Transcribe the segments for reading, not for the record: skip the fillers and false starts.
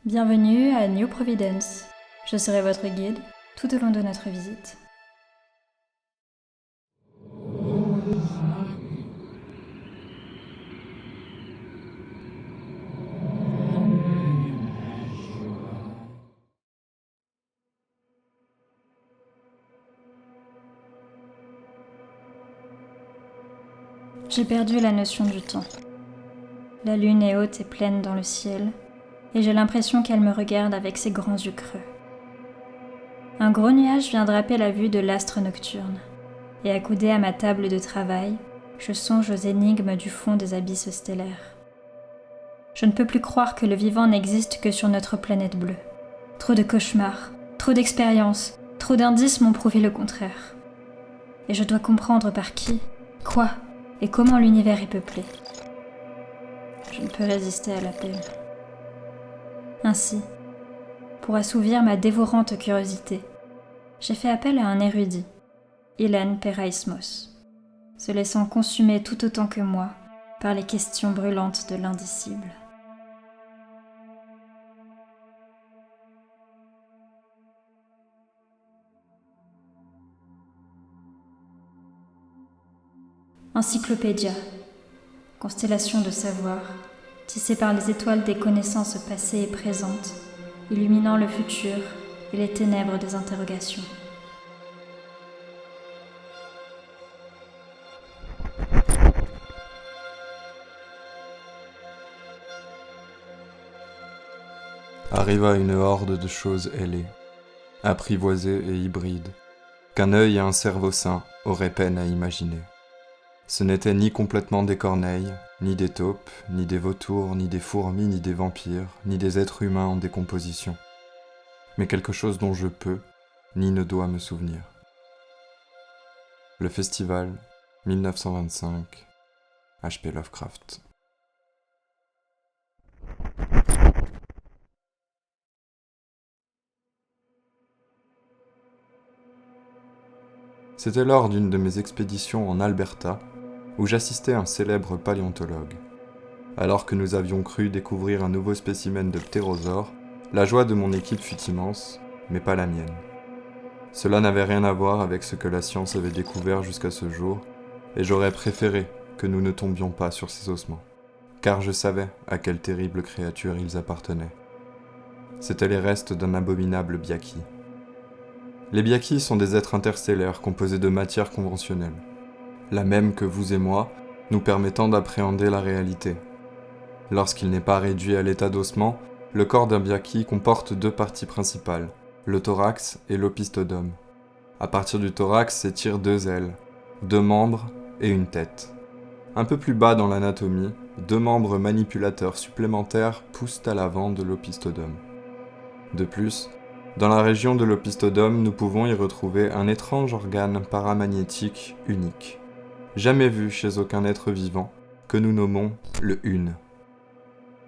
Bienvenue à New Providence. Je serai votre guide tout au long de notre visite. J'ai perdu la notion du temps. La lune est haute et pleine dans le ciel, et j'ai l'impression qu'elle me regarde avec ses grands yeux creux. Un gros nuage vient draper la vue de l'astre nocturne, et accoudé à ma table de travail, je songe aux énigmes du fond des abysses stellaires. Je ne peux plus croire que le vivant n'existe que sur notre planète bleue. Trop de cauchemars, trop d'expériences, trop d'indices m'ont prouvé le contraire. Et je dois comprendre par qui, quoi et comment l'univers est peuplé. Je ne peux résister à l'appel. Ainsi, pour assouvir ma dévorante curiosité, j'ai fait appel à un érudit, Ilan Peraismos, se laissant consumer tout autant que moi par les questions brûlantes de l'indicible. Encyclopédia, constellation de savoir, tissée par les étoiles des connaissances passées et présentes, illuminant le futur et les ténèbres des interrogations. Arriva une horde de choses ailées, apprivoisées et hybrides, qu'un œil et un cerveau sain auraient peine à imaginer. Ce n'étaient ni complètement des corneilles, ni des taupes, ni des vautours, ni des fourmis, ni des vampires, ni des êtres humains en décomposition, mais quelque chose dont je peux, ni ne dois me souvenir. Le festival, 1925, H.P. Lovecraft. C'était lors d'une de mes expéditions en Alberta, où j'assistais un célèbre paléontologue. Alors que nous avions cru découvrir un nouveau spécimen de ptérosaure, la joie de mon équipe fut immense, mais pas la mienne. Cela n'avait rien à voir avec ce que la science avait découvert jusqu'à ce jour, et j'aurais préféré que nous ne tombions pas sur ces ossements, car je savais à quelle terrible créature ils appartenaient. C'étaient les restes d'un abominable Byakhi. Les Byakhi sont des êtres interstellaires composés de matière conventionnelle, la même que vous et moi, nous permettant d'appréhender la réalité. Lorsqu'il n'est pas réduit à l'état d'ossement, le corps d'un Byakhi comporte deux parties principales, le thorax et l'opisthodome. À partir du thorax s'étirent deux ailes, deux membres et une tête. Un peu plus bas dans l'anatomie, deux membres manipulateurs supplémentaires poussent à l'avant de l'opisthodome. De plus, dans la région de l'opisthodome, nous pouvons y retrouver un étrange organe paramagnétique unique, jamais vu chez aucun être vivant, que nous nommons le Une.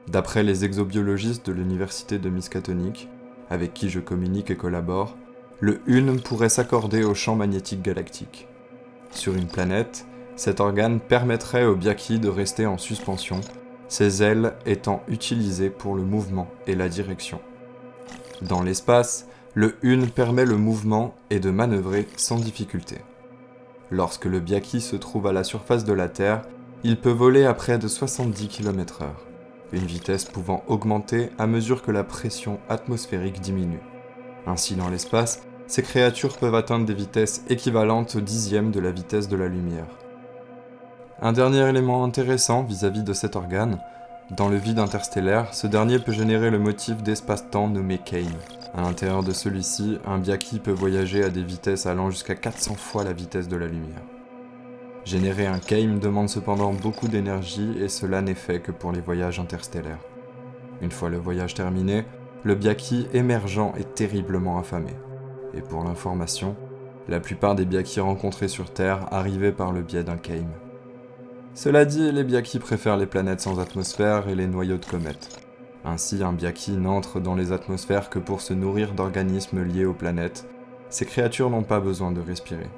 D'après les exobiologistes de l'université de Miskatonic, avec qui je communique et collabore, le Une pourrait s'accorder au champ magnétique galactique. Sur une planète, cet organe permettrait au Byakhi de rester en suspension, ses ailes étant utilisées pour le mouvement et la direction. Dans l'espace, le Une permet le mouvement et de manœuvrer sans difficulté. Lorsque le Byakhi se trouve à la surface de la Terre, il peut voler à près de 70 km/h, une vitesse pouvant augmenter à mesure que la pression atmosphérique diminue. Ainsi, dans l'espace, ces créatures peuvent atteindre des vitesses équivalentes au dixième de la vitesse de la lumière. Un dernier élément intéressant vis-à-vis de cet organe, dans le vide interstellaire, ce dernier peut générer le motif d'espace-temps nommé Kane. À l'intérieur de celui-ci, un Byakhi peut voyager à des vitesses allant jusqu'à 400 fois la vitesse de la lumière. Générer un Kame demande cependant beaucoup d'énergie et cela n'est fait que pour les voyages interstellaires. Une fois le voyage terminé, le Byakhi émergent est terriblement affamé. Et pour l'information, la plupart des Byakhi rencontrés sur Terre arrivaient par le biais d'un Kame. Cela dit, les Byakhi préfèrent les planètes sans atmosphère et les noyaux de comètes. Ainsi, un Byakhi n'entre dans les atmosphères que pour se nourrir d'organismes liés aux planètes. Ces créatures n'ont pas besoin de respirer.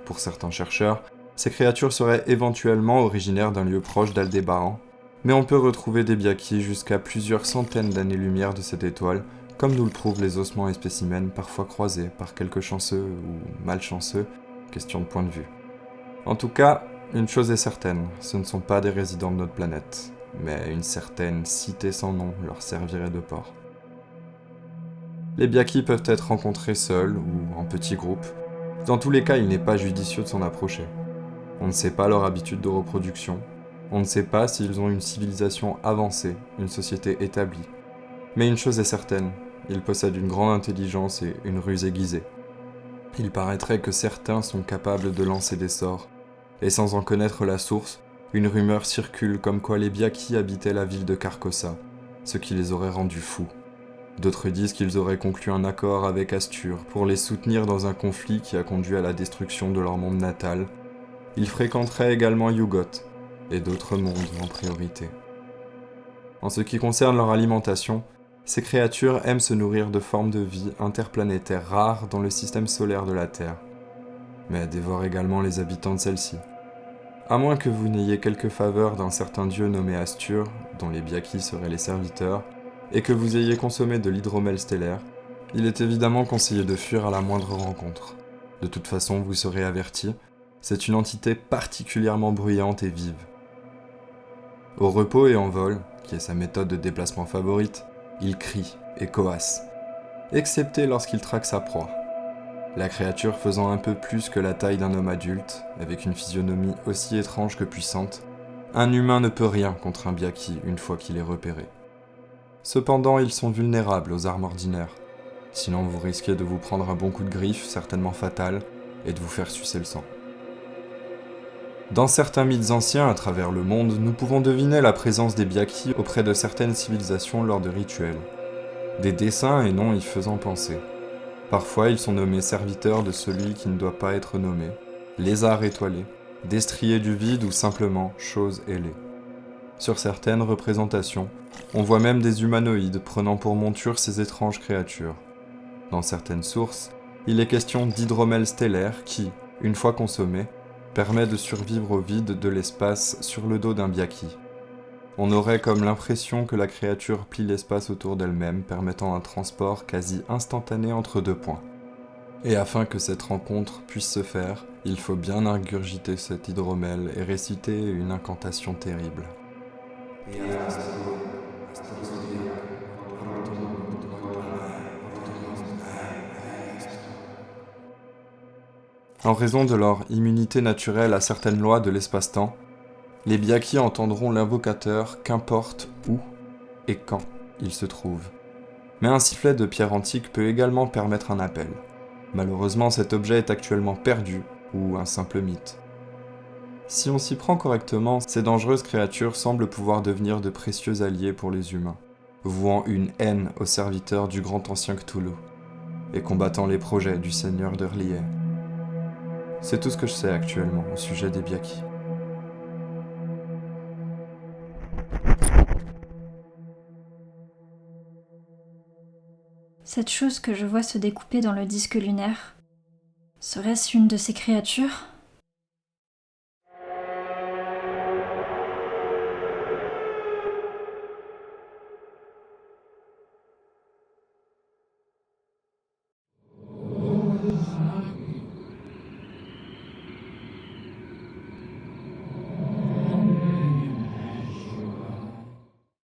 Pour certains chercheurs, ces créatures seraient éventuellement originaires d'un lieu proche d'Aldébaran, Mais on peut retrouver des Byakhi jusqu'à plusieurs centaines d'années-lumière de cette étoile, comme nous le prouvent les ossements et spécimens parfois croisés par quelques chanceux ou malchanceux, question de point de vue. En tout cas, une chose est certaine, ce ne sont pas des résidents de notre planète, mais une certaine cité sans nom leur servirait de port. Les Byakhi peuvent être rencontrés seuls ou en petits groupes. Dans tous les cas, il n'est pas judicieux de s'en approcher. On ne sait pas leur habitude de reproduction, on ne sait pas s'ils ont une civilisation avancée, une société établie. Mais une chose est certaine, ils possèdent une grande intelligence et une ruse aiguisée. Il paraîtrait que certains sont capables de lancer des sorts, et sans en connaître la source, une rumeur circule comme quoi les Byakhi habitaient la ville de Carcossa, ce qui les aurait rendus fous. D'autres disent qu'ils auraient conclu un accord avec Astur pour les soutenir dans un conflit qui a conduit à la destruction de leur monde natal. Ils fréquenteraient également Yugoth, et d'autres mondes en priorité. En ce qui concerne leur alimentation, ces créatures aiment se nourrir de formes de vie interplanétaires rares dans le système solaire de la Terre, mais dévorent également les habitants de celle-ci. À moins que vous n'ayez quelque faveur d'un certain dieu nommé Astur, dont les Byakhi seraient les serviteurs, et que vous ayez consommé de l'hydromel stellaire, il est évidemment conseillé de fuir à la moindre rencontre. De toute façon, vous serez avertis, c'est une entité particulièrement bruyante et vive. Au repos et en vol, qui est sa méthode de déplacement favorite, il crie et coasse, excepté lorsqu'il traque sa proie. La créature faisant un peu plus que la taille d'un homme adulte, avec une physionomie aussi étrange que puissante, un humain ne peut rien contre un Byakhi une fois qu'il est repéré. Cependant, ils sont vulnérables aux armes ordinaires, sinon vous risquez de vous prendre un bon coup de griffe, certainement fatal, et de vous faire sucer le sang. Dans certains mythes anciens à travers le monde, nous pouvons deviner la présence des Byakhi auprès de certaines civilisations lors de rituels. Des dessins et noms y faisant penser. Parfois, ils sont nommés serviteurs de celui qui ne doit pas être nommé, lézards étoilés, destriers du vide ou simplement choses ailées. Sur certaines représentations, on voit même des humanoïdes prenant pour monture ces étranges créatures. Dans certaines sources, il est question d'hydromel stellaire qui, une fois consommé, permet de survivre au vide de l'espace sur le dos d'un Byakhi. On aurait comme l'impression que la créature plie l'espace autour d'elle-même, permettant un transport quasi instantané entre deux points. Et afin que cette rencontre puisse se faire, il faut bien ingurgiter cet hydromel et réciter une incantation terrible. En raison de leur immunité naturelle à certaines lois de l'espace-temps, les Byakhi entendront l'invocateur qu'importe où et quand il se trouve. Mais un sifflet de pierre antique peut également permettre un appel. Malheureusement, cet objet est actuellement perdu ou un simple mythe. Si on s'y prend correctement, ces dangereuses créatures semblent pouvoir devenir de précieux alliés pour les humains, vouant une haine aux serviteurs du grand ancien Cthulhu et combattant les projets du seigneur d'Hurlier. C'est tout ce que je sais actuellement au sujet des Byakhi. Cette chose que je vois se découper dans le disque lunaire, serait-ce une de ces créatures ?